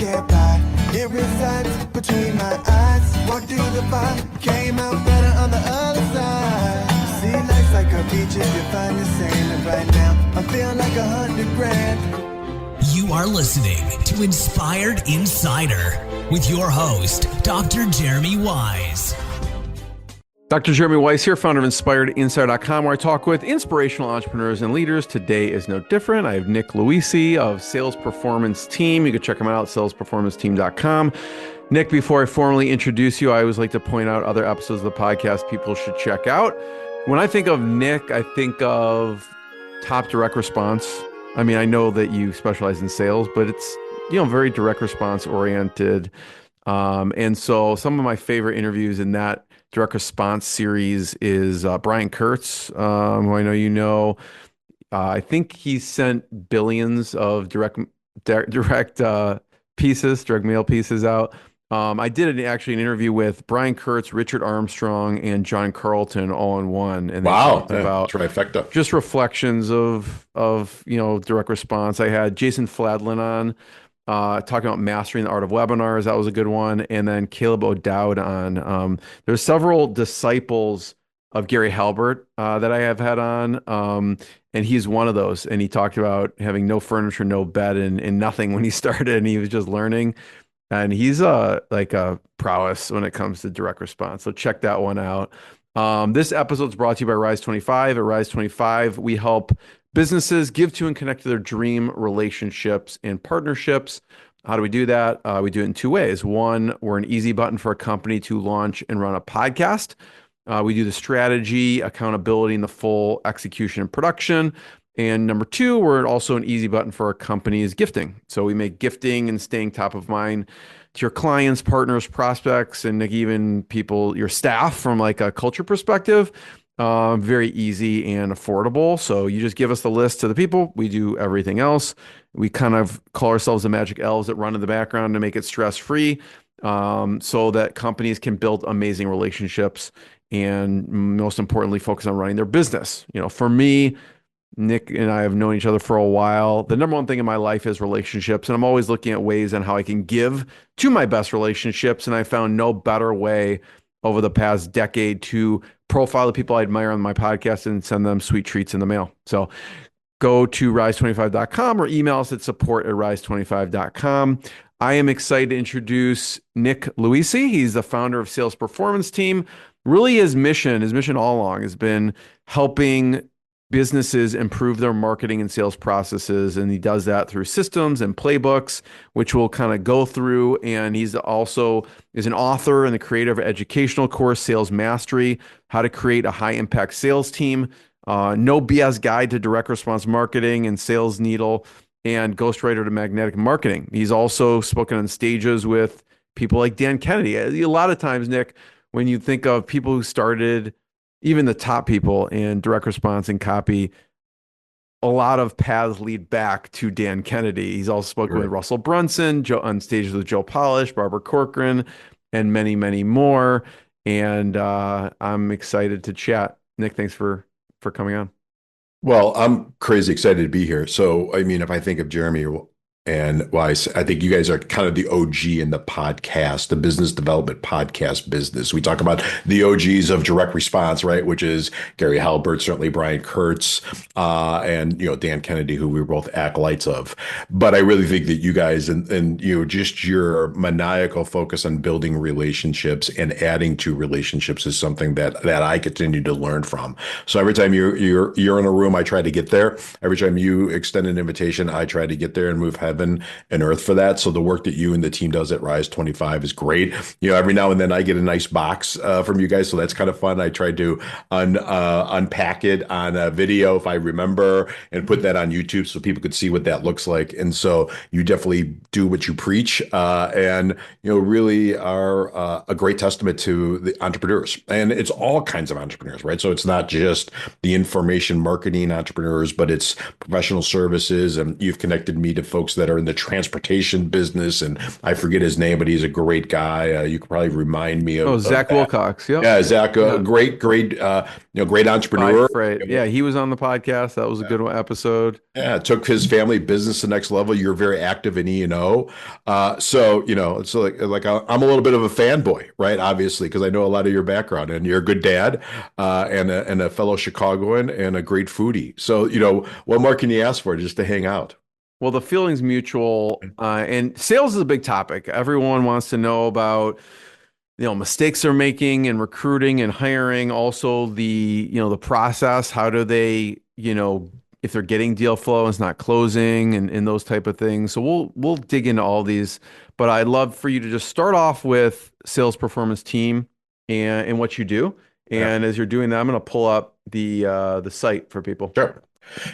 get by. It resides between my eyes. Walked through the fire, came out better on the other side. See, life's like a beach if you find the sand. And right now, I feel like 100 grand. You are listening to Inspired Insider with your host, Dr. Jeremy Wise. Dr. Jeremy Wise here, founder of InspiredInsider.com, where I talk with inspirational entrepreneurs and leaders. Today is no different. I have Nick Loise of Sales Performance Team. You can check him out, salesperformanceteam.com. Nick, before I formally introduce you, I always like to point out other episodes of the podcast people should check out. When I think of Nick, I think of top direct response. I mean, I know that you specialize in sales, but it's, very direct response oriented. And so some of my favorite interviews in that direct response series is Brian Kurtz, who I know you know. I think he sent billions of direct mail pieces out. I did actually an interview with Brian Kurtz, Richard Armstrong, and John Carlton all in one. And they talked about trifecta. Just reflections of direct response. I had Jason Fladlin on, talking about mastering the art of webinars. That was a good one. And then Caleb O'Dowd on. There's several disciples of Gary Halbert that I have had on. And he's one of those. And he talked about having no furniture, no bed, and nothing when he started. And he was just learning. And he's like a prowess when it comes to direct response. So check that one out. This episode is brought to you by Rise 25. At Rise 25, we help businesses give to and connect to their dream relationships and partnerships. How do we do that? We do it in two ways. One, we're an easy button for a company to launch and run a podcast. We do the strategy, accountability, and the full execution and production. And number two, we're also an easy button for our company's gifting. So we make gifting and staying top of mind to your clients, partners, prospects, and even people, your staff from like a culture perspective. Very easy and affordable. So you just give us the list to the people. We do everything else. We kind of call ourselves the magic elves that run in the background to make it stress-free, so that companies can build amazing relationships and most importantly, focus on running their business. For me, Nick and I have known each other for a while. The number one thing in my life is relationships, and I'm always looking at ways on how I can give to my best relationships. And I found no better way over the past decade to profile the people I admire on my podcast and send them sweet treats in the mail. So go to rise25.com or email us at support@rise25.com. I am excited to introduce Nick Loise. He's the founder of Sales Performance Team. Really his mission all along has been helping businesses improve their marketing and sales processes. And he does that through systems and playbooks, which we'll kind of go through. And he's also is an author and the creator of an educational course, Sales Mastery, How to Create a High Impact Sales Team, No BS Guide to Direct Response Marketing and Sales Needle, and Ghostwriter to Magnetic Marketing. He's also spoken on stages with people like Dan Kennedy. A lot of times, Nick, when you think of people who started, even the top people in direct response and copy, a lot of paths lead back to Dan Kennedy. He's also spoken with Russell Brunson, on stages with Joe Polish, Barbara Corcoran, and many, many more. And I'm excited to chat. Nick, thanks for coming on. Well, I'm crazy excited to be here. So, I mean, if I think of Jeremy and Wise, I think you guys are kind of the OG in the podcast, the business development podcast business. We talk about the OGs of direct response, right? Which is Gary Halbert, certainly Brian Kurtz, and Dan Kennedy, who we were both acolytes of. But I really think that you guys and just your maniacal focus on building relationships and adding to relationships is something that I continue to learn from. So every time you're in a room, I try to get there. Every time you extend an invitation, I try to get there and move heaven and earth for that. So the work that you and the team does at Rise 25 is great. Every now and then I get a nice box from you guys, so that's kind of fun. I tried to unpack it on a video if I remember and put that on YouTube so people could see what that looks like. And so you definitely do what you preach, and really are a great testament to the entrepreneurs. And it's all kinds of entrepreneurs, right? So it's not just the information marketing entrepreneurs, but it's professional services. And you've connected me to folks that are in the transportation business, and I forget his name, but he's a great guy. You could probably remind me Oh, of Zach that. Wilcox. Yep. Yeah, Zach, Yeah. great Five entrepreneur. Freight. Yeah, he was on the podcast. That was a good episode. Yeah, took his family business to the next level. You're very active in E&O. So, it's like I'm a little bit of a fanboy, right? Obviously, because I know a lot of your background and you're a good dad, and a fellow Chicagoan and a great foodie. So, what more can you ask for just to hang out? Well, the feeling's mutual, and sales is a big topic. Everyone wants to know about, mistakes they're making in recruiting and hiring. Also, the process. How do they, if they're getting deal flow and it's not closing, and those type of things. So we'll dig into all these. But I'd love for you to just start off with sales performance team and what you do. Yeah. And as you're doing that, I'm going to pull up the site for people. Sure.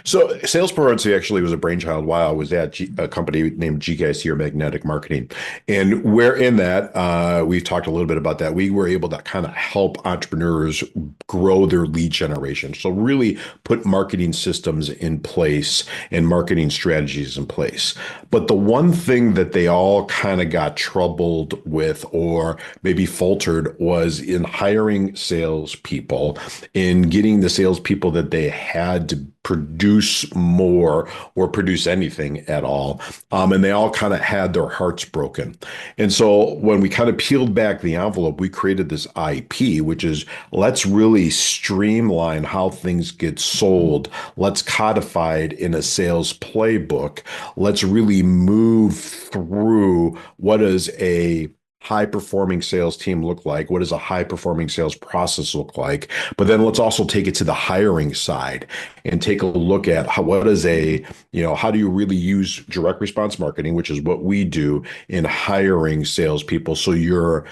So sales fluency actually was a brainchild while I was at a company named GKC, or Magnetic Marketing. And where in that, we've talked a little bit about that. We were able to kind of help entrepreneurs grow their lead generation. So really put marketing systems in place and marketing strategies in place. But the one thing that they all kind of got troubled with, or maybe faltered, was in hiring salespeople, in getting the salespeople that they had to produce more or produce anything at all. And they all kind of had their hearts broken. And so when we kind of peeled back the envelope, we created this IP, which is, let's really streamline how things get sold. Let's codify it in a sales playbook. Let's really move through what is a high-performing sales team look like? What does a high-performing sales process look like? But then let's also take it to the hiring side and take a look at how do you really use direct response marketing, which is what we do in hiring salespeople. So you're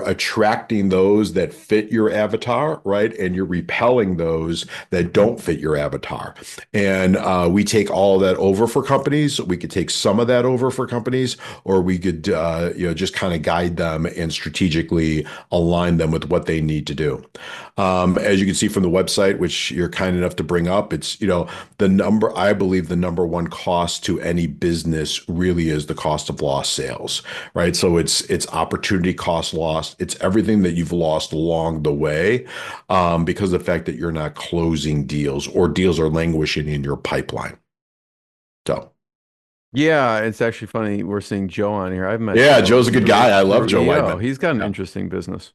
attracting those that fit your avatar, right? And you're repelling those that don't fit your avatar. And we take all of that over for companies. We could take some of that over for companies, or we could just kind of guide them and strategically align them with what they need to do. As you can see from the website, which you're kind enough to bring up, it's, I believe the number one cost to any business really is the cost of lost sales, right? So it's opportunity cost lost. It's everything that you've lost along the way, because of the fact that you're not closing deals, or deals are languishing in your pipeline. So. Yeah, it's actually funny. We're seeing Joe on here. I've met Joe's a good guy. I love Joe Whiteman. He's got an interesting business.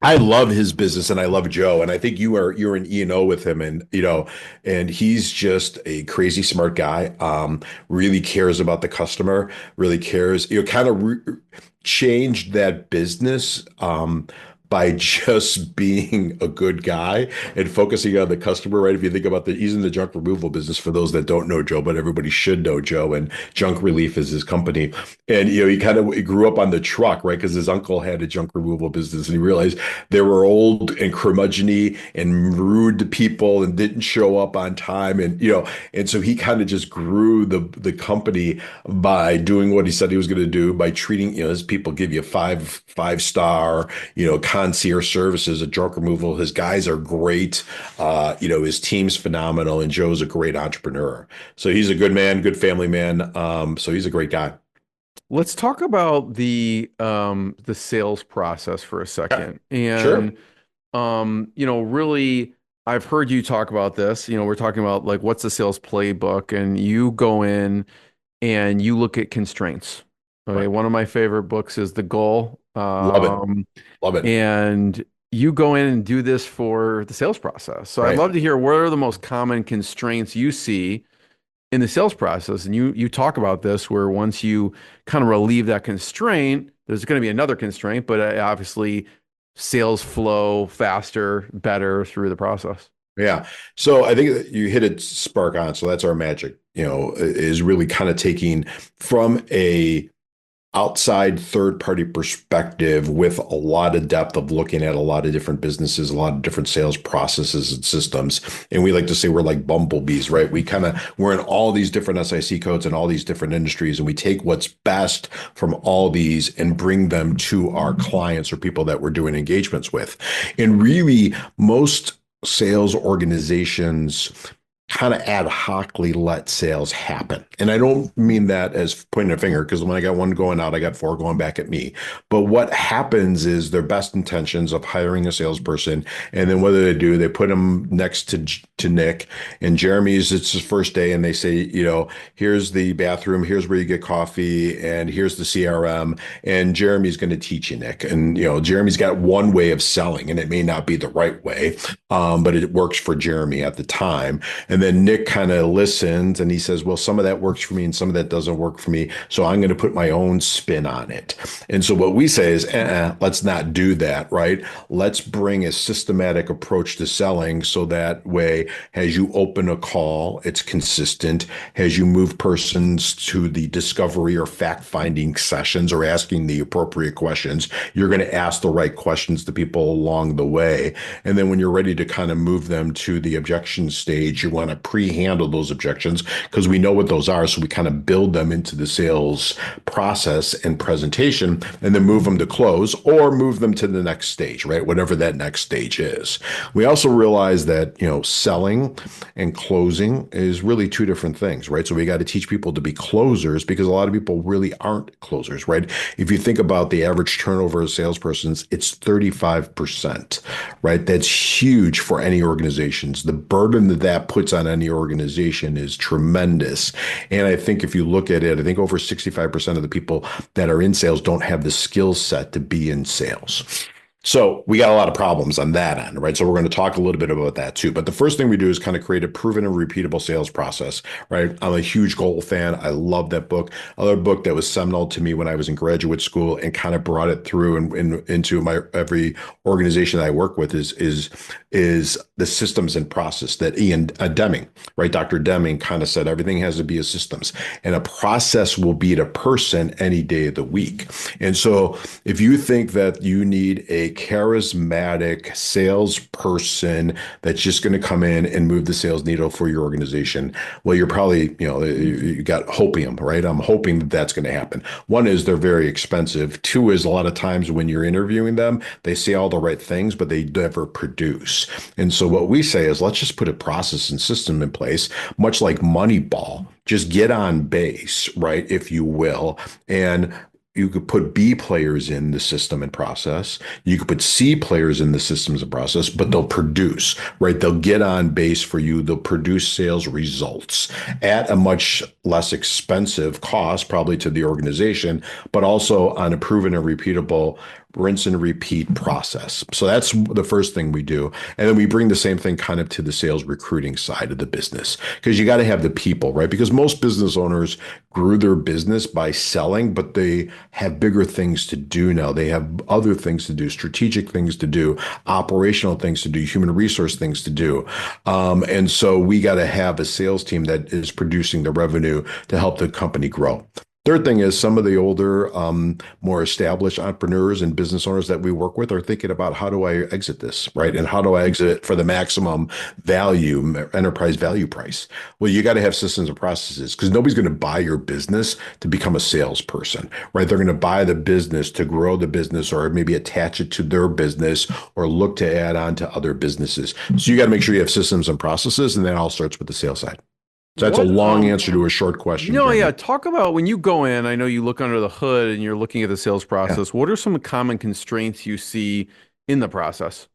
I love his business and I love Joe. And I think you're in E&O with him, and he's just a crazy smart guy. Really cares about the customer, really cares, kind of changed that business, by just being a good guy and focusing on the customer, right? If you think about he's in the junk removal business, for those that don't know Joe, but everybody should know Joe, and Junk Relief is his company. And, he grew up on the truck, right? Because his uncle had a junk removal business, and he realized there were old and curmudgeon and rude people and didn't show up on time. And so he kind of just grew the company by doing what he said he was going to do, by treating, his people give you five-star, concierge services at junk removal. His guys are great. His team's phenomenal, and Joe's a great entrepreneur. So he's a good man, good family man. So he's a great guy. Let's talk about the sales process for a second. Sure. And really, I've heard you talk about this. We're talking about, like, what's the sales playbook, and you go in and you look at constraints. Okay, right. One of my favorite books is The Goal. Love it. And you go in and do this for the sales process. So I'd love to hear, what are the most common constraints you see in the sales process? And you talk about this, where once you kind of relieve that constraint, there's going to be another constraint, but obviously sales flow faster, better through the process. Yeah. So I think that you hit it spark on. So that's our magic, is really kind of taking from a outside third-party perspective with a lot of depth of looking at a lot of different businesses, a lot of different sales processes and systems. And we like to say we're like bumblebees, right? We're in all these different SIC codes and all these different industries, and we take what's best from all these and bring them to our clients or people that we're doing engagements with. And really, most sales organizations kind of ad hocly let sales happen. And I don't mean that as pointing a finger, because when I got one going out, I got four going back at me. But what happens is their best intentions of hiring a salesperson, and then whether they do, they put them next to Nick and Jeremy's. It's his first day, and they say, here's the bathroom, here's where you get coffee, and here's the CRM, and Jeremy's going to teach you, Nick. And Jeremy's got one way of selling, and it may not be the right way, but it works for Jeremy at the time. And then Nick kind of listens and he says, well, some of that works for me and some of that doesn't work for me. So I'm going to put my own spin on it. And so what we say is, let's not do that, right? Let's bring a systematic approach to selling. So that way, as you open a call, it's consistent. As you move persons to the discovery or fact-finding sessions or asking the appropriate questions, you're going to ask the right questions to people along the way. And then when you're ready to kind of move them to the objection stage, you want to pre-handle those objections because we know what those are. So we kind of build them into the sales process and presentation and then move them to close or move them to the next stage, right? Whatever that next stage is. We also realize that, selling and closing is really two different things, right? So we got to teach people to be closers because a lot of people really aren't closers, right? If you think about the average turnover of salespersons, it's 35%, right? That's huge for any organizations. The burden that puts on any organization is tremendous. And I think if you look at it, I think over 65% of the people that are in sales don't have the skill set to be in sales. So we got a lot of problems on that end, right? So we're going to talk a little bit about that too. But the first thing we do is kind of create a proven and repeatable sales process, right? I'm a huge Goal fan. I love that book. Another book that was seminal to me when I was in graduate school and kind of brought it through and into my every organization that I work with is the systems and process that Ian Deming, right? Dr. Deming kind of said everything has to be a systems and a process will beat a person any day of the week. And so if you think that you need a charismatic salesperson that's just going to come in and move the sales needle for your organization, well, you're probably, you got hopium, right? I'm hoping that that's going to happen. One is they're very expensive. Two is a lot of times when you're interviewing them, they say all the right things, but they never produce. And so what we say is let's just put a process and system in place, much like Moneyball. Just get on base, right, if you will, and you could put B players in the system and process. You could put C players in the systems and process, but they'll produce, right? They'll get on base for you. They'll produce sales results at a much less expensive cost, probably to the organization, but also on a proven and repeatable rinse and repeat process. So that's the first thing we do. And then we bring the same thing kind of to the sales recruiting side of the business because you got to have the people, right? Because most business owners grew their business by selling, but they have bigger things to do now. They have other things to do, strategic things to do, operational things to do, human resource things to do. And so we got to have a sales team that is producing the revenue to help the company grow. Third thing is some of the older, more established entrepreneurs and business owners that we work with are thinking about how do I exit this, right? And how do I exit it for the maximum value, enterprise value price? Well, you got to have systems and processes because nobody's going to buy your business to become a salesperson, right? They're going to buy the business to grow the business or maybe attach it to their business or look to add on to other businesses. So you got to make sure you have systems and processes, and that all starts with the sales side. So that's a long answer to a short question. No, yeah. Talk about when you go in, I know you look under the hood and you're looking at the sales process. Yeah. What are some common constraints you see in the process?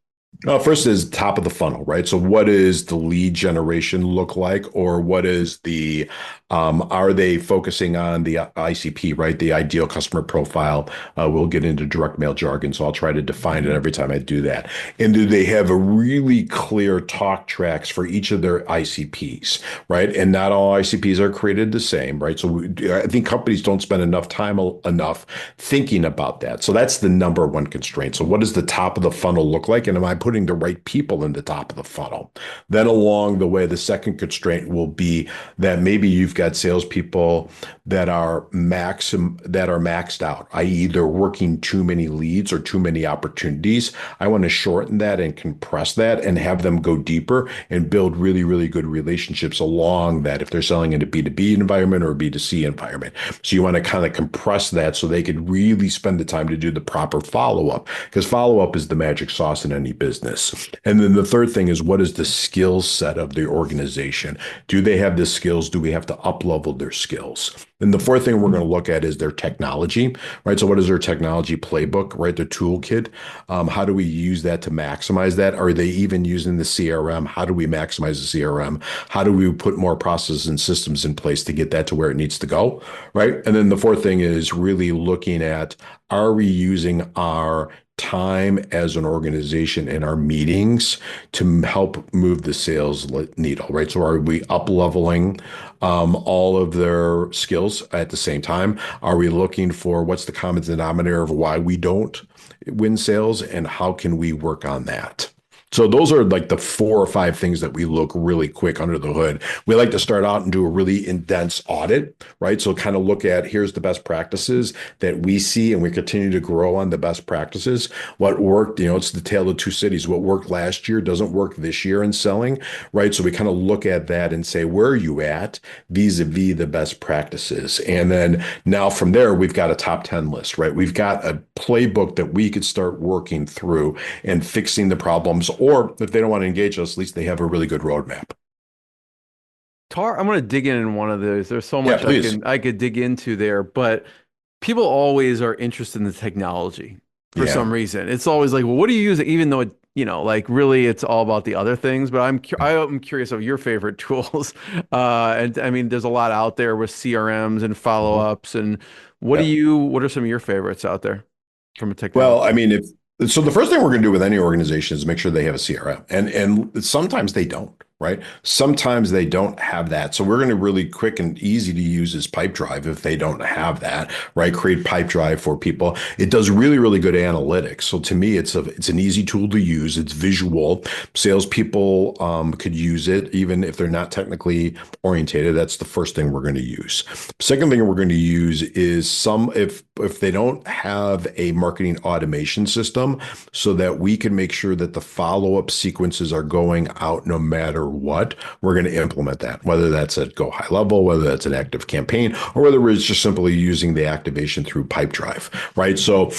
First is top of the funnel, right? So what is the lead generation look like? Or what is the, are they focusing on the ICP, right? The ideal customer profile. We'll get into direct mail jargon, so I'll try to define it every time I do that. And do they have a really clear talk tracks for each of their ICPs, right? And not all ICPs are created the same, right? So I think companies don't spend enough thinking about that. So that's the number one constraint. So what does the top of the funnel look like? And am I putting the right people in the top of the funnel? Then along the way, the second constraint will be that maybe you've got salespeople that are maxed out, i.e. they're working too many leads or too many opportunities. I want to shorten that and compress that and have them go deeper and build really, really good relationships along that if they're selling in a B2B environment or a B2C environment. So you want to kind of compress that so they could really spend the time to do the proper follow-up because follow-up is the magic sauce in any business. business. And then the third thing is, what is the skill set of the organization? Do they have the skills? Do we have to up level their skills? And the fourth thing we're going to look at is their technology, right? So what is their technology playbook, right? Their toolkit. How do we use that to maximize that? Are they even using the CRM? How do we maximize the CRM? How do we put more processes and systems in place to get that to where it needs to go, right? And then the fourth thing is really looking at, are we using our time as an organization in our meetings to help move the sales needle, right? So are we up leveling all of their skills at the same time? Are we looking for what's the common denominator of why we don't win sales, and how can we work on that? So those are like the 4 or 5 things that we look really quick under the hood. We like to start out and do a really in-depth audit, right? So kind of look at, here's the best practices that we see, and we continue to grow on the best practices. What worked, it's the tale of two cities. What worked last year doesn't work this year in selling, right? So we kind of look at that and say, where are you at vis-a-vis the best practices? And then now from there, we've got a top 10 list, right? We've got a playbook that we could start working through and fixing the problems. Or if they don't want to engage us, at least they have a really good roadmap. I'm going to dig in one of those. There's so much please. I could dig into there, but people always are interested in the technology for some reason. It's always like, well, what do you use? Even though like really it's all about the other things. But I'm curious of your favorite tools. And I mean, there's a lot out there with CRMs and follow-ups. And what are some of your favorites out there from a technology? Well, I mean, so the first thing we're going to do with any organization is make sure they have a CRM, and sometimes they don't, right? Sometimes they don't have that. So we're going to really quick and easy to use is Pipedrive if they don't have that, right? Create Pipedrive for people. It does really, really good analytics. So to me, it's an easy tool to use. It's visual. Salespeople could use it even if they're not technically orientated. That's the first thing we're going to use. Second thing we're going to use is if they don't have a marketing automation system, so that we can make sure that the follow-up sequences are going out no matter what, we're going to implement that, whether that's at Go High Level, whether that's an active campaign, or whether it's just simply using the activation through Pipedrive, right? So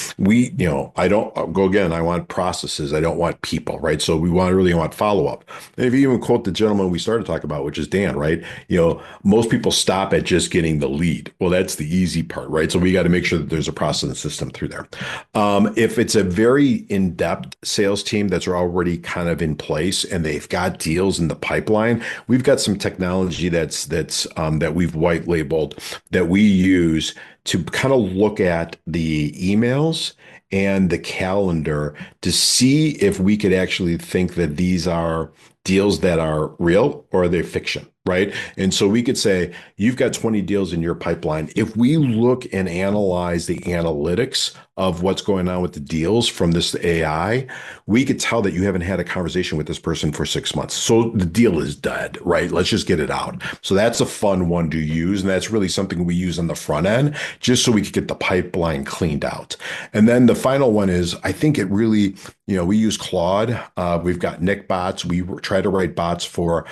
I don't go again, I want processes, I don't want people, right? So we really want follow-up. And if you even quote the gentleman we started talking about, which is Dan, right? Most people stop at just getting the lead. Well, that's the easy part, right? So we got to make sure that there's a process and system through there. If it's a very in-depth sales team that's already kind of in place and they've got deals in the pipeline, we've got some technology that we've white labeled that we use to kind of look at the emails and the calendar to see if we could actually think that these are deals that are real or are they fiction, right? And so we could say, you've got 20 deals in your pipeline. If we look and analyze the analytics of what's going on with the deals from this AI, we could tell that you haven't had a conversation with this person for 6 months. So the deal is dead, right? Let's just get it out. So that's a fun one to use. And that's really something we use on the front end, just so we could get the pipeline cleaned out. And then the final one is, I think it really, we use Claude. We've got Nick bots. We try to write bots for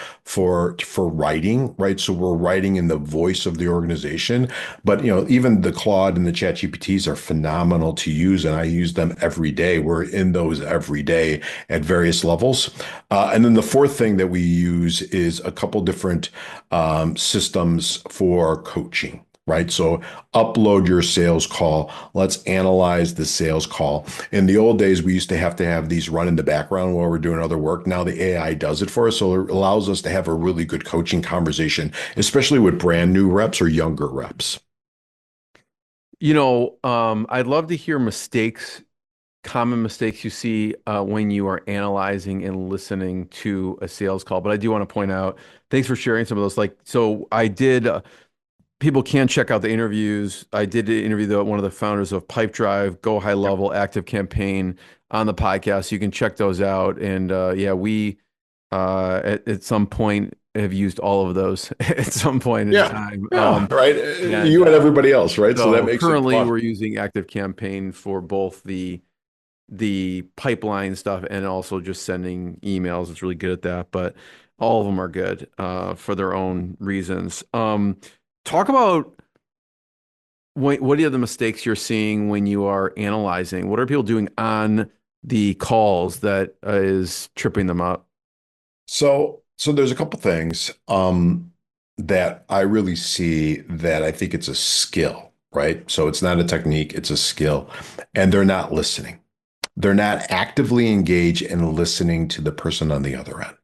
writing, right? So we're writing in the voice of the organization. But even the Claude and the ChatGPTs are phenomenal to use, and I use them every day. We're in those every day at various levels. And then the fourth thing that we use is a couple different systems for coaching. Right? So upload your sales call. Let's analyze the sales call. In the old days, we used to have these run in the background while we're doing other work. Now the AI does it for us. So it allows us to have a really good coaching conversation, especially with brand new reps or younger reps. I'd love to hear common mistakes you see when you are analyzing and listening to a sales call. But I do want to point out, thanks for sharing some of those. So I did. People can check out the interviews. I did interview one of the founders of Pipedrive, Go High Level, Active Campaign on the podcast. You can check those out. And we at some point have used all of those at some point in time. Right. You and everybody else, right? So that makes currently it fun. we're using Active Campaign for both the pipeline stuff and also just sending emails. It's really good at that, but all of them are good for their own reasons. Talk about what are the mistakes you're seeing when you are analyzing? What are people doing on the calls that is tripping them up? So there's a couple things that I really see that I think it's a skill, right? So it's not a technique, it's a skill, and they're not listening. They're not actively engaged in listening to the person on the other end.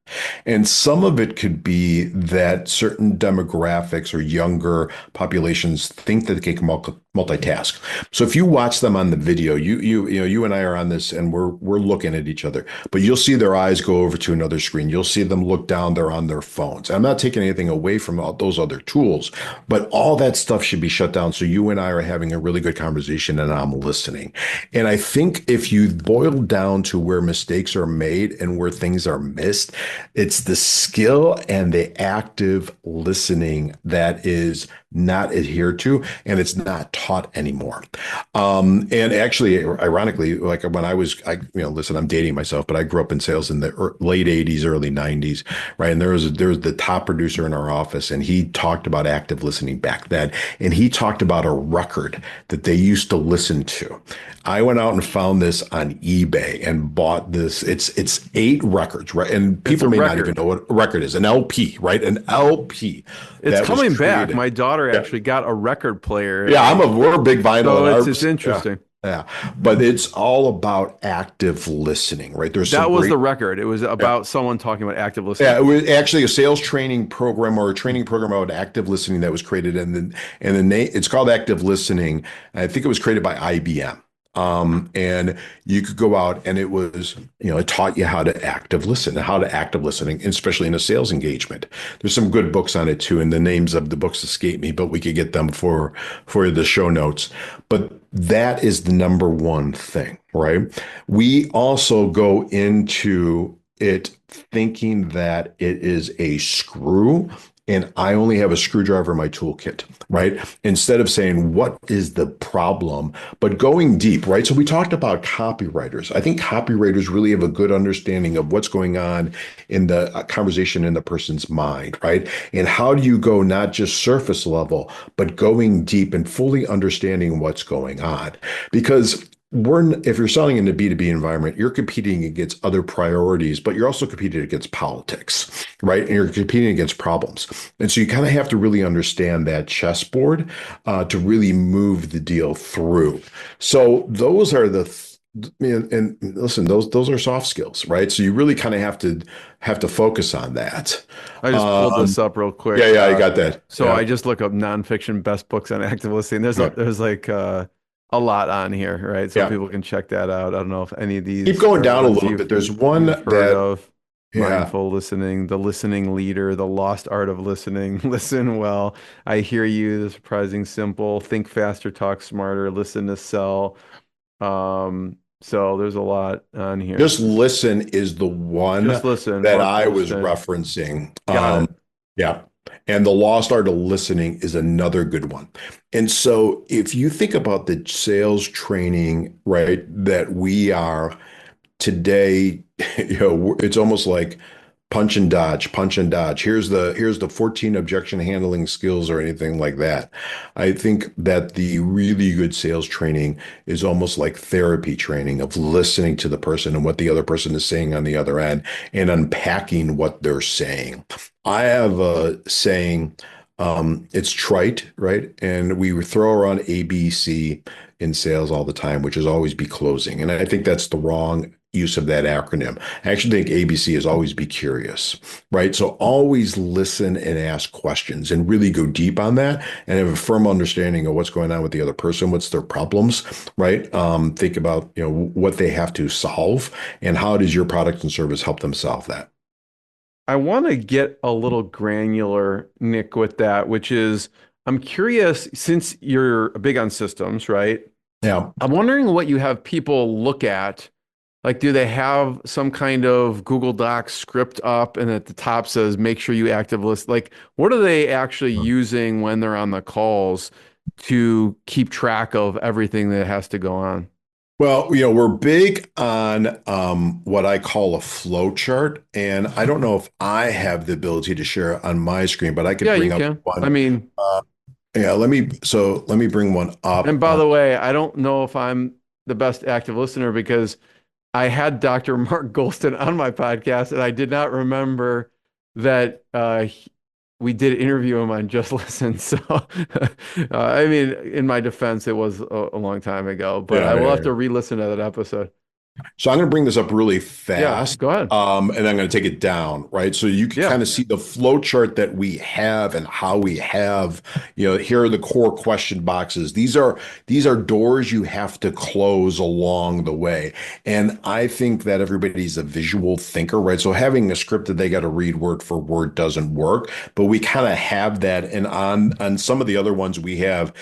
And some of it could be that certain demographics or younger populations think that they can multitask. So if you watch them on the video, you and I are on this and we're looking at each other, but you'll see their eyes go over to another screen. You'll see them look down, they're on their phones. I'm not taking anything away from all those other tools, but all that stuff should be shut down so you and I are having a really good conversation and I'm listening. And I think if you boil down to where mistakes are made and where things are missed, it's the skill and the active listening that is not adhered to and it's not taught anymore. And actually, ironically, like when listen, I'm dating myself, but I grew up in sales in the late 80s, early 90s, right? And there was the top producer in our office and he talked about active listening back then. And he talked about a record that they used to listen to. I went out and found this on eBay and bought this. It's 8 records, right? And people may not even know what a record is. An LP, right? An LP. It's coming back. My daughter actually got a record player. Yeah, we're a big vinyl. So it's interesting. Yeah, but it's all about active listening, right? That was the record. It was about someone talking about active listening. Yeah, it was actually a sales training program or a training program about active listening that was created, and the name it's called Active Listening. I think it was created by IBM. And you could go out and it was, it taught you how to active listen, how to active listening, especially in a sales engagement. There's some good books on it too. And the names of the books escape me, but we could get them for the show notes. But that is the number one thing, right? We also go into it thinking that it is a screw and I only have a screwdriver in my toolkit, right? Instead of saying, what is the problem, but going deep, right? So we talked about copywriters. I think copywriters really have a good understanding of what's going on in the conversation in the person's mind, right? And how do you go not just surface level, but going deep and fully understanding what's going on? Because if you're selling in a B2B environment, you're competing against other priorities, but you're also competing against politics, right? And you're competing against problems. And so you kind of have to really understand that chessboard to really move the deal through. So those are and listen, those are soft skills, right? So you really kind of have to focus on that. I just pulled this up real quick. Yeah, I got that. So I just look up nonfiction best books on active listening. There's like a lot on here, right? So people can check that out. I don't know if any of these keep going down a little bit. There's one that of mindful listening, the listening leader, the lost art of listening, listen well, I hear you, the surprising simple, think faster, talk smarter, listen to sell. So there's a lot on here. Just listen is the one that I was referencing. Got it. Yeah. And the lost art of listening is another good one. And so if you think about the sales training, right, that we are today, it's almost like punch and dodge. Here's the 14 objection handling skills or anything like that. I think that the really good sales training is almost like therapy training of listening to the person and what the other person is saying on the other end and unpacking what they're saying. I have a saying, it's trite, right? And we throw around ABC in sales all the time, which is always be closing. And I think that's the wrong use of that acronym. I actually think ABC is always be curious, right? So always listen and ask questions and really go deep on that and have a firm understanding of what's going on with the other person, what's their problems, right? Think about, what they have to solve and how does your product and service help them solve that? I want to get a little granular, Nick, with that, which is, I'm curious, since you're big on systems, right? Yeah. I'm wondering what you have people look at. Like, do they have some kind of Google Docs script up and at the top says, make sure you active list? Like, what are they actually using when they're on the calls to keep track of everything that has to go on? Well, we're big on what I call a flow chart, and I don't know if I have the ability to share it on my screen, but I could bring up one. I mean, let me bring one up. And by the way, I don't know if I'm the best active listener because I had Dr. Mark Golston on my podcast, and I did not remember that we did interview him on Just Listen. So, I mean, in my defense, it was a long time ago, but I Yeah, will yeah, have yeah. to re-listen to that episode. So I'm going to bring this up really Yeah, fast, go ahead. and I'm going to take it down, right? So you can Yeah. kind of see the flow chart that we have and how we have, here are the core question boxes. These are doors you have to close along the way. And I think that everybody's a visual thinker, right? So having a script that they got to read word for word doesn't work, but we kind of have that. And on some of the other ones we have,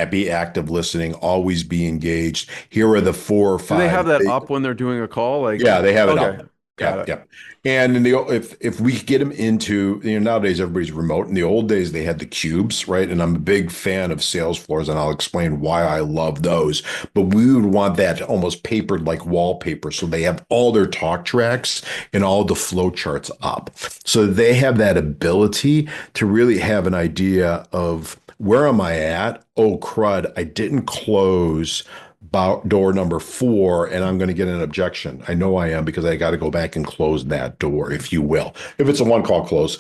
be active listening, always be engaged. Here are the four or Do they five. have that up when they're doing a call? Like, Yeah, they have it okay, up. got Yep, it. yep. And in the if we get them into, nowadays everybody's remote. In the old days, they had the cubes, right? And I'm a big fan of sales floors, and I'll explain why I love those. But we would want that almost papered like wallpaper, so they have all their talk tracks and all the flow charts up. So they have that ability to really have an idea of where am I at? Oh, crud, I didn't close door number 4, and I'm going to get an objection. I know I am because I got to go back and close that door, if you will. If it's a one call close,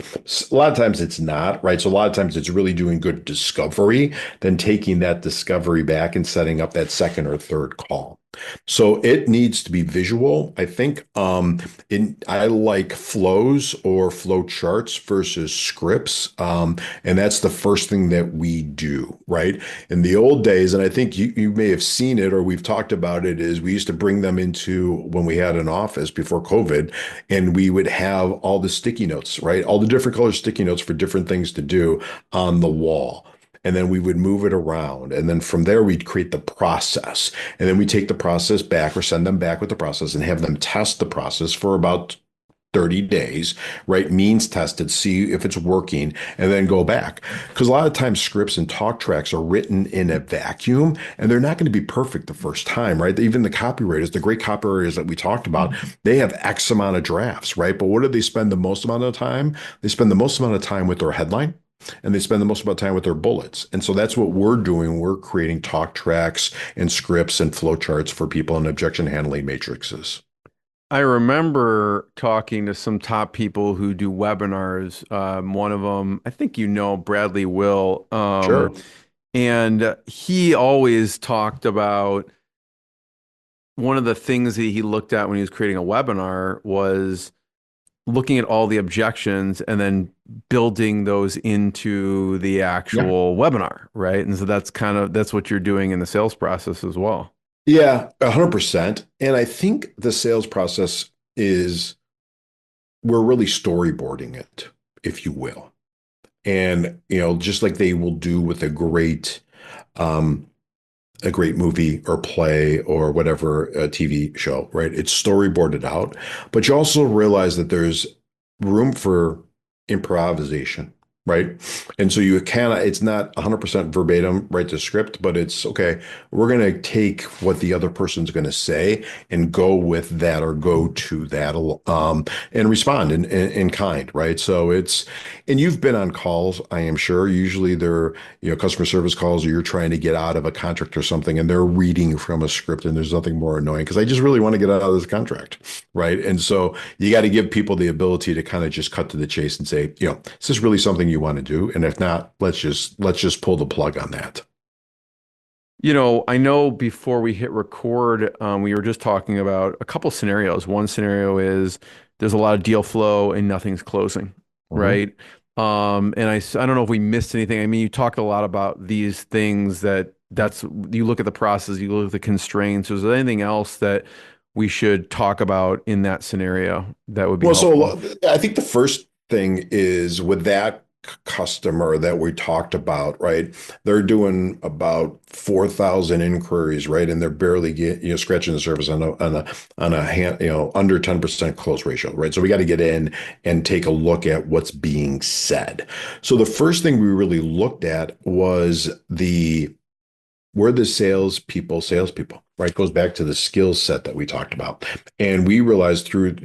a lot of times it's not, right? So a lot of times it's really doing good discovery, then taking that discovery back and setting up that second or third call. So it needs to be visual. I think I like flows or flow charts versus scripts. And that's the first thing that we do, right? In the old days, and I think you may have seen it or we've talked about it, is we used to bring them into when we had an office before COVID, and we would have all the sticky notes, right? All the different color sticky notes for different things to do on the wall. And then we would move it around. And then from there, we'd create the process. And then we take the process back or send them back with the process and have them test the process for about 30 days, right? Means tested, see if it's working, and then go back. Because a lot of times scripts and talk tracks are written in a vacuum, and they're not going to be perfect the first time, right? Even the copywriters, the great copywriters that we talked about, they have X amount of drafts, right? But what do they spend the most amount of time? They spend the most amount of time with their headline, and they spend the most amount of time with their bullets. And so that's what we're doing. We're creating talk tracks and scripts and flow charts for people and objection handling matrices. I remember talking to some top people who do webinars. One of them, I think Bradley Will, Sure. and he always talked about one of the things that he looked at when he was creating a webinar was looking at all the objections and then building those into the Yeah. actual webinar, right? And so that's what you're doing in the sales process as well. Yeah, 100%. And I think the sales process is we're really storyboarding it, if you will. And, just like they will do with um, a great movie or play or whatever, a TV show, right? It's storyboarded out, but you also realize that there's room for improvisation, right? And so it's not 100% verbatim, right, the script, but it's okay. We're going to take what the other person's going to say and go with that or go to that, and respond in kind, right? So and you've been on calls, I am sure. Usually they're, customer service calls, or you're trying to get out of a contract or something, and they're reading from a script, and there's nothing more annoying because I just really want to get out of this contract, right? And so you got to give people the ability to kind of just cut to the chase and say, is this really something you want to do? And if not, let's just pull the plug on that. I know before we hit record, we were just talking about a couple scenarios. One scenario is there's a lot of deal flow and nothing's closing, right? And I don't know if we missed anything. I mean, you talked a lot about these things you look at the process, you look at the constraints. Is there anything else that we should talk about in that scenario that would be helpful? So I think the first thing is with that customer that we talked about, right? They're doing about 4,000 inquiries, right? And they're barely scratching the surface on a hand, under 10% close ratio, right? So we got to get in and take a look at what's being said. So the first thing we really looked at was were the salespeople. right? Goes back to the skill set that we talked about. And we realized through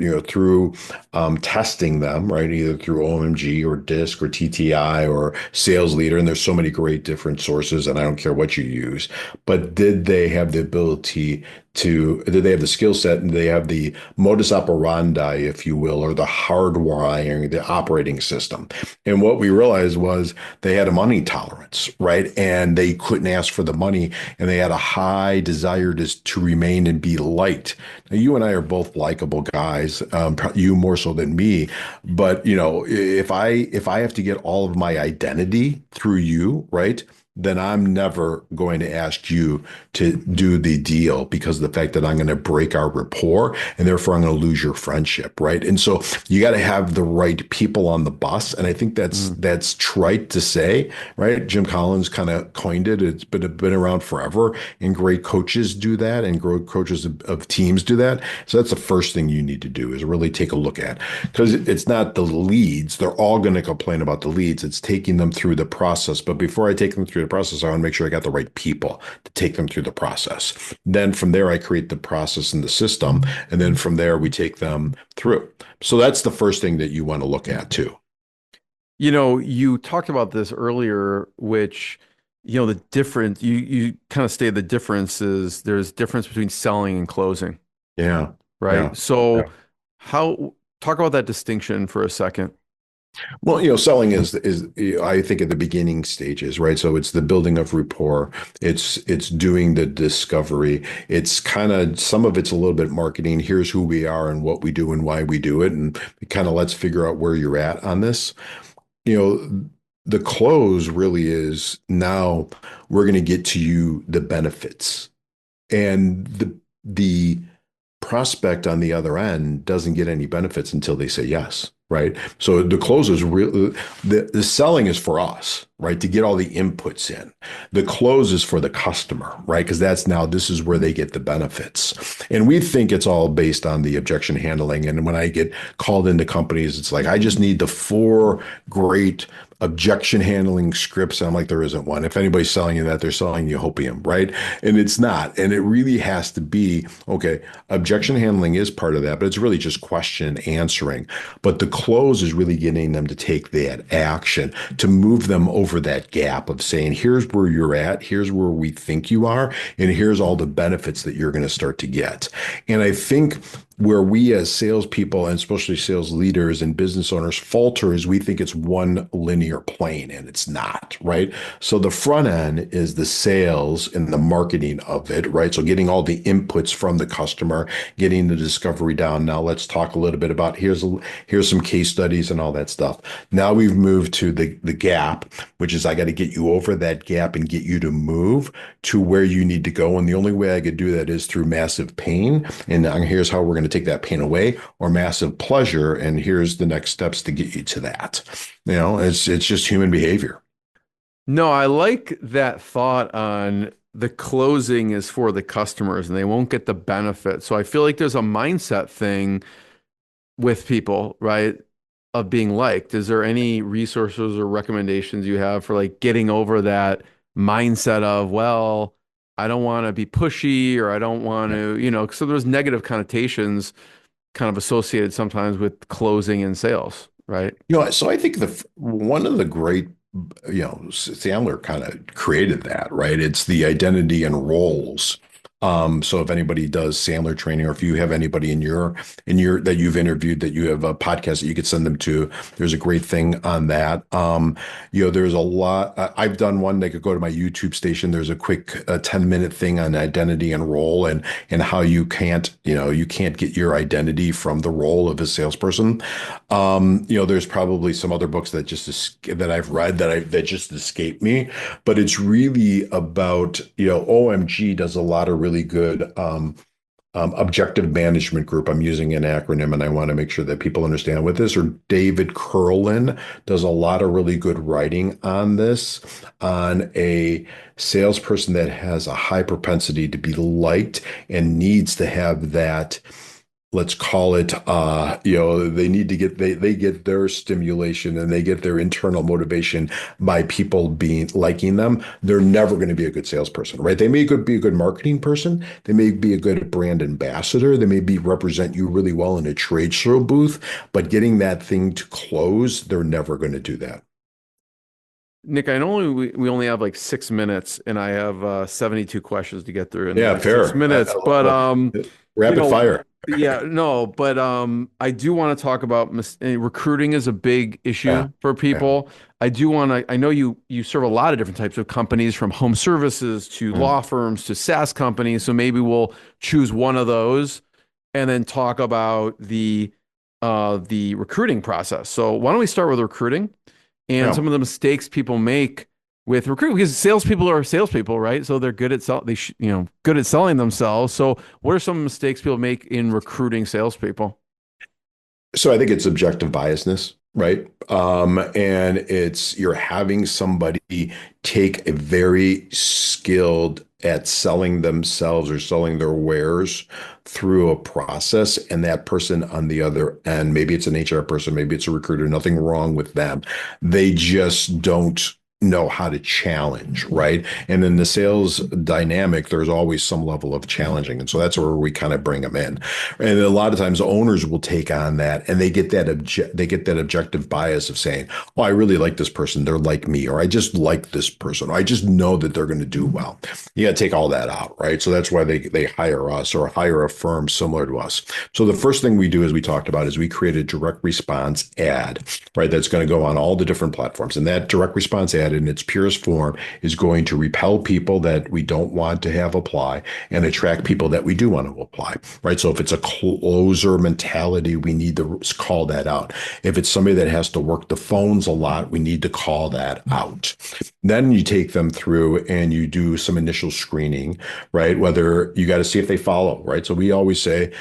testing them, right, either through OMG or DISC or TTI or Sales Leader, and there's so many great different sources, and I don't care what you use, but did they have the ability did they have the skill set and they have the modus operandi, if you will, or the hardwiring, the operating system? And what we realized was they had a money tolerance, right? And they couldn't ask for the money, and they had a high desire to remain and be liked. Now, you and I are both likable guys, you more so than me. But if I have to get all of my identity through you, right? Then I'm never going to ask you to do the deal because of the fact that I'm going to break our rapport and therefore I'm going to lose your friendship, right? And so you got to have the right people on the bus. And I think that's trite to say, right? Jim Collins kind of coined it. It's been around forever, and great coaches do that, and great coaches of teams do that. So that's the first thing you need to do, is really take a look at, because it's not the leads. They're all going to complain about the leads. It's taking them through the process. But before I take them through the process, I want to make sure I got the right people to take them through the process. Then from there, I create the process and the system. And then from there, we take them through. So that's the first thing that you want to look at too. You talked about this earlier, which, the difference, you kind of stated the difference is there's difference between selling and closing. Yeah. Right. Yeah. So talk about that distinction for a second. Well, selling is I think at the beginning stages, right? So it's the building of rapport. It's doing the discovery. It's kind of, some of it's a little bit marketing. Here's who we are and what we do and why we do it. And kind of let's figure out where you're at on this. The close really is, now we're going to get to you the benefits. And the prospect on the other end doesn't get any benefits until they say yes, right? So the close is real. The selling is for us, right? To get all the inputs in. The close is for the customer, right? Because this is where they get the benefits. And we think it's all based on the objection handling. And when I get called into companies, it's like, I just need the 4 great objection handling scripts. And I'm like, there isn't one. If anybody's selling you that, they're selling you hopium, right? And it's not. And it really has to be, okay, objection handling is part of that, but it's really just question answering. But the close is really getting them to take that action, to move them over that gap of saying, here's where you're at, here's where we think you are, and here's all the benefits that you're going to start to get. And I think where we as salespeople, and especially sales leaders and business owners, falter is we think it's one linear plane, and it's not, right? So the front end is the sales and the marketing of it, right? So getting all the inputs from the customer, getting the discovery down. Now let's talk a little bit about, here's some case studies and all that stuff. Now we've moved to the gap, which is I got to get you over that gap and get you to move to where you need to go. And the only way I could do that is through massive pain. And here's how we're going to take that pain away, or massive pleasure. And here's the next steps to get you to that. It's just human behavior. No, I like that thought on the closing is for the customers and they won't get the benefit. So I feel like there's a mindset thing with people, right? Of being liked. Is there any resources or recommendations you have for like getting over that mindset of, well, I don't want to be pushy, or I don't want to, so there's negative connotations kind of associated sometimes with closing and sales, right? So I think one of the great, Sandler kind of created that, right? It's the identity and roles. So if anybody does Sandler training, or if you have anybody in your that you've interviewed, that you have a podcast that you could send them to, there's a great thing on that. There's a lot. I've done one. They could go to my YouTube station. There's a quick 10-minute thing on identity and role, and how you can't get your identity from the role of a salesperson. There's probably some other books that I've read that just escape me, but it's really about, OMG does a lot of really good objective management group. I'm using an acronym, and I want to make sure that people understand what this, or David Kurlan does a lot of really good writing on this, on a salesperson that has a high propensity to be liked and needs to have that let's call it, they need to get, they get their stimulation and they get their internal motivation by people liking them. They're never going to be a good salesperson, right? They may be a good marketing person. They may be a good brand ambassador. They may represent you really well in a trade show booth, but getting that thing to close, they're never going to do that. Nick, I know we only have like 6 minutes, and I have 72 questions to get through in Yeah, like 6 minutes. But rapid fire. yeah, no, but I do want to talk about recruiting is a big Yeah, issue for yeah. people. I know you serve a lot of different types of companies, from home services to Mm. law firms to SaaS companies. So maybe we'll choose one of those and then talk about the recruiting process. So why don't we start with recruiting and Yeah. some of the mistakes people make with recruiting, because salespeople are salespeople, right? So they're good at good at selling themselves. So what are some mistakes people make in recruiting salespeople? So I think it's subjective biasness, right? And it's you're having somebody take a very skilled at selling themselves or selling their wares through a process, and that person on the other end, maybe it's an HR person, maybe it's a recruiter, nothing wrong with them. They just don't know how to challenge, right? And in the sales dynamic, there's always some level of challenging. And so that's where we kind of bring them in. And a lot of times owners will take on that, and they get that objective bias of saying, "Oh, I really like this person. They're like me," or "I just like this person. Or I just know that they're going to do well." You got to take all that out, right? So that's why they hire us or hire a firm similar to us. So the first thing we do, as we talked about, is we create a direct response ad, right? That's going to go on all the different platforms. And that direct response ad in its purest form is going to repel people that we don't want to have apply and attract people that we do want to apply, right? So if it's a closer mentality, we need to call that out. If it's somebody that has to work the phones a lot, we need to call that out. Then you take them through and you do some initial screening, right? Whether you got to see if they follow, right? So we always say,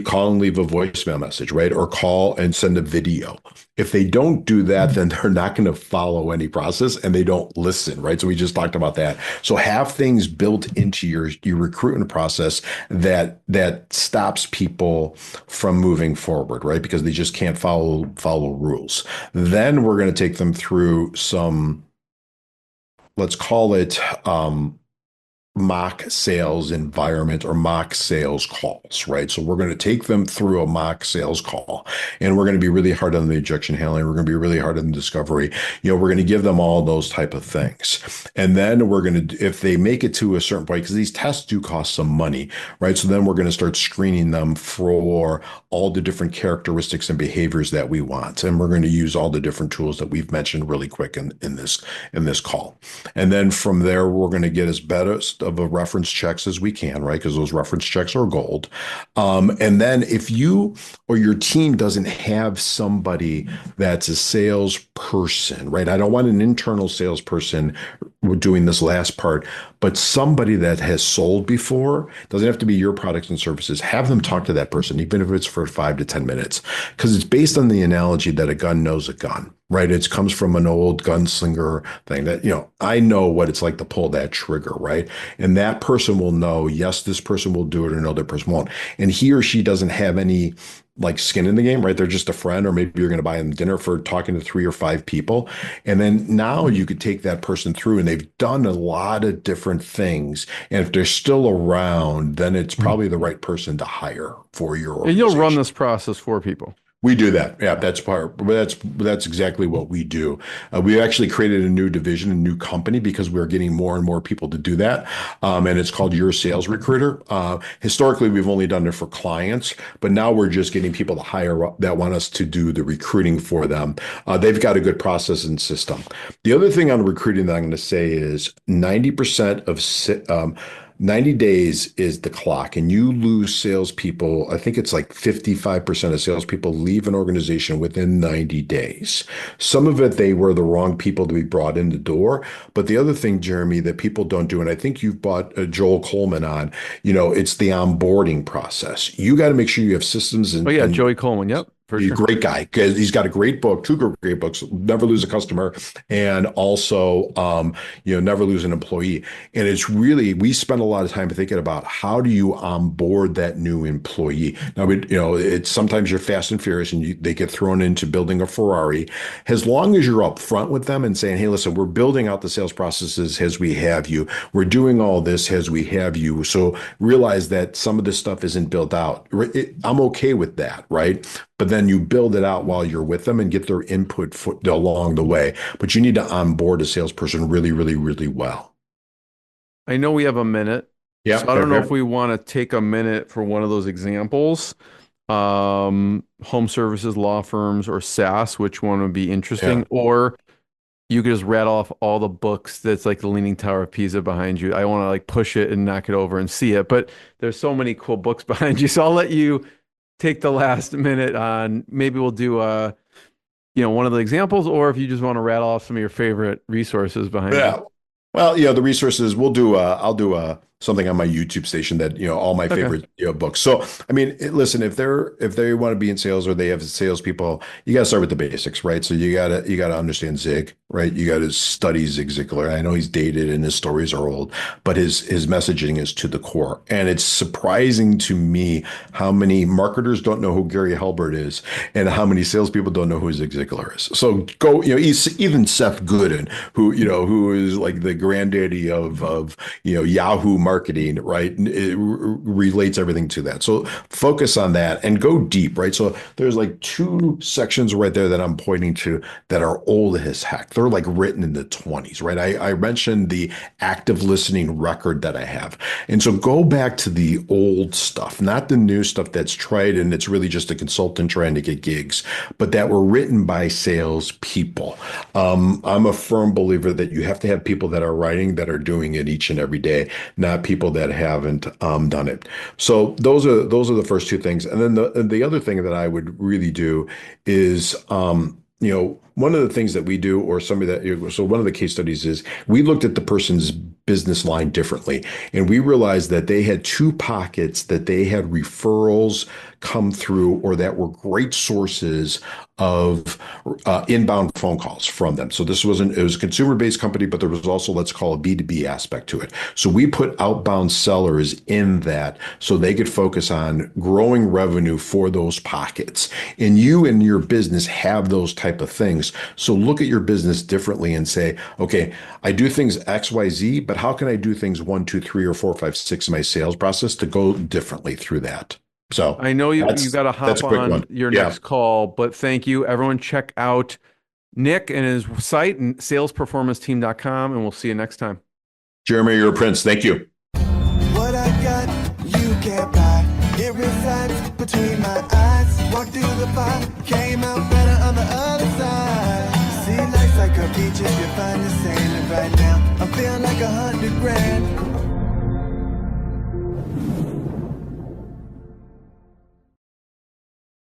call and leave a voicemail message, right? Or call and send a video. If they don't do that, then they're not going to follow any process and they don't listen, right? So we just talked about that. So have things built into your recruitment process that stops people from moving forward, right? Because they just can't follow rules. Then we're going to take them through some, let's call it mock sales environment or mock sales calls, right? So we're going to take them through a mock sales call, and we're going to be really hard on the objection handling. We're going to be really hard on the discovery. We're going to give them all those type of things. And then we're going to, if they make it to a certain point, because these tests do cost some money, right? So then we're going to start screening them for all the different characteristics and behaviors that we want. And we're going to use all the different tools that we've mentioned really quick in this call. And then from there, we're going to get as best of a reference checks as we can, right? Because those reference checks are gold. And then if you or your team doesn't have somebody that's a salesperson, right? I don't want an internal salesperson doing this last part, but somebody that has sold before, doesn't have to be your products and services. Have them talk to that person, even if it's for 5 to 10 minutes, because it's based on the analogy that a gun knows a gun, right? It comes from an old gunslinger thing that, I know what it's like to pull that trigger, right? And that person will know, yes, this person will do it, or no, that person won't. And he or she doesn't have any like skin in the game, right? They're just a friend, or maybe you're going to buy them dinner for talking to 3 or 5 people. And then now you could take that person through and they've done a lot of different things. And if they're still around, then it's probably the right person to hire for your And you'll organization. run this process for people. We do that. Yeah, that's exactly what we do. We actually created a new division, a new company, because we're getting more and more people to do that. And it's called Your Sales Recruiter. Historically, we've only done it for clients, but now we're just getting people to hire up that want us to do the recruiting for them. They've got a good process and system. The other thing on recruiting that I'm going to say is 90% of 90 days is the clock, and you lose salespeople. I think it's like 55% of salespeople leave an organization within 90 days. Some of it, they were the wrong people to be brought in the door. But the other thing, Jeremy, that people don't do, and I think you've brought Joel Coleman on, it's the onboarding process. You got to make sure you have systems and, Oh yeah, Joey Coleman. Yep. for He's a sure. great guy because he's got a great book, two great books, Never Lose a Customer, and also, Never Lose an Employee. And it's really, we spend a lot of time thinking about how do you onboard that new employee. Now, it's sometimes you're fast and furious and they get thrown into building a Ferrari. As long as you're up front with them and saying, hey, listen, we're building out the sales processes as we have you. We're doing all this as we have you. So realize that some of this stuff isn't built out. I'm okay with that, right? But then you build it out while you're with them and get their input along the way. But you need to onboard a salesperson really, really, really well. I know we have a minute. Yeah. So I don't know if we want to take a minute for one of those examples. Home services, law firms, or SaaS, which one would be interesting? Yeah. Or you could just rattle off all the books that's like the Leaning Tower of Pisa behind you. I want to like push it and knock it over and see it, but there's so many cool books behind you. So I'll let you take the last minute on, maybe we'll do one of the examples, or if you just want to rattle off some of your favorite resources behind you. Well, the resources I'll do something on my YouTube station that, all my favorite books. So, I mean, listen, if they want to be in sales or they have salespeople, you got to start with the basics, right? So you gotta understand Zig, right? You got to study Zig Ziglar. I know he's dated and his stories are old, but his messaging is to the core. And it's surprising to me how many marketers don't know who Gary Halbert is and how many salespeople don't know who Zig Ziglar is. So go, even Seth Godin, who is like the granddaddy of Yahoo marketing, right? It relates everything to that. So focus on that and go deep, right? So there's like two sections right there that I'm pointing to that are old as heck. They're like written in the 20s, right? I mentioned the active listening record that I have. And so go back to the old stuff, not the new stuff that's tried and it's really just a consultant trying to get gigs, but that were written by sales people. I'm a firm believer that you have to have people that are writing, that are doing it each and every day, not people that haven't done it. So those are the first two things. And then the other thing that I would really do is one of the things that we do, or somebody that, so one of the case studies is we looked at the person's business line differently. And we realized that they had two pockets that they had referrals come through or that were great sources of inbound phone calls from them. So it was a consumer-based company, but there was also, let's call a B2B aspect to it. So we put outbound sellers in that so they could focus on growing revenue for those pockets. And you and your business have those type of things. So look at your business differently and say, okay, I do things X, Y, Z, but how can I do things 1, 2, 3, or 4, 5, 6 in my sales process to go differently through that? So I know you got to hop on your next call, but thank you. Everyone check out Nick and his site and salesperformanceteam.com, and we'll see you next time. Jeremy, you're a prince. Thank you. What I got, you can't buy. It resides between my eyes. Walked through the fire, came out better on the other side. See, life's like a beach if you find the sand. And right now, I feel like $100 grand.